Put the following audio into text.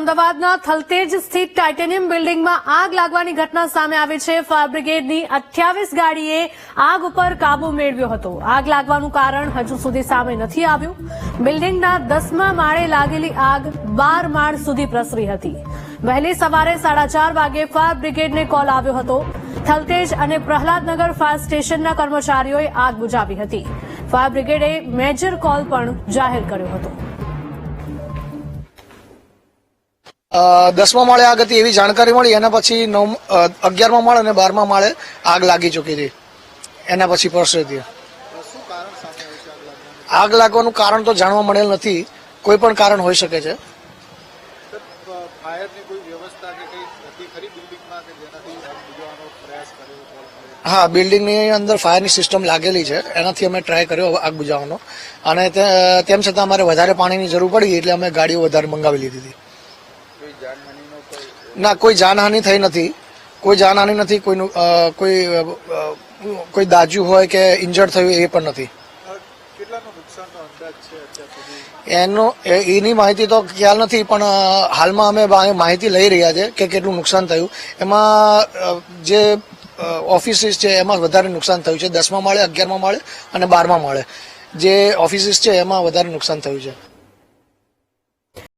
અમદાવાદના થલતેજ સ્થિત ટાઇટેનિયમ બિલ્ડિંગમાં આગ લાગવાની ઘટના સામે આવી છે। ફાયર બ્રિગેડની 28 ગાડીએ આગ ઉપર કાબુ મેળવ્યો હતો। આગ લાગવાનું કારણ હજુ સુધી સામે નથી આવ્યું। બિલ્ડિંગના 10મા માળે લાગેલી આગ 12 માળ સુધી પ્રસરી હતી। વહેલી સવારે 4:30 વાગે ફાયર બ્રિગેડને કોલ આવ્યો હતો। થલતેજ અને પ્રહલાદનગર ફાયર સ્ટેશનના કર્મચારીઓએ આગ બુઝાવી હતી। ફાયર બ્રિગેડે મેજર કોલ પણ જાહેર કર્યો હતો। 10મા માળે આગ હતી એવી જાણકારી મળી। એના પછી 11મા માળ અને 12મા માળે આગ લાગી ચૂકી હતી। એના પછી પ્રસરી હતી। આગ લાગવાનું કારણ તો જાણવા મળેલ નથી। કોઈ પણ કારણ હોઈ શકે છે। હા, બિલ્ડિંગની અંદર ફાયરની સિસ્ટમ લાગેલી છે। એનાથી અમે ટ્રાય કર્યો આગ બુઝાવવાનો, અને તેમ છતાં અમારે વધારે પાણીની જરૂર પડી એટલે અમે ગાડીઓ વધારે મંગાવી લીધી હતી। ના, કોઈ જાનહાનિ થઈ નથી। કોઈ જાનહાનિ નથી। કોઈ દાજ્યું હોય કે ઇન્જર્ડ થયું એ પણ નથી। એની માહિતી તો ખ્યાલ નથી, પણ હાલમાં અમે માહિતી લઈ રહ્યા છે કે કેટલું નુકસાન થયું। એમાં જે ઓફિસીસ છે એમાં વધારે નુકસાન થયું છે। 10મા માળે, 11મા માળે અને 12મા માળે જે ઓફિસીસ છે એમાં વધારે નુકસાન થયું છે।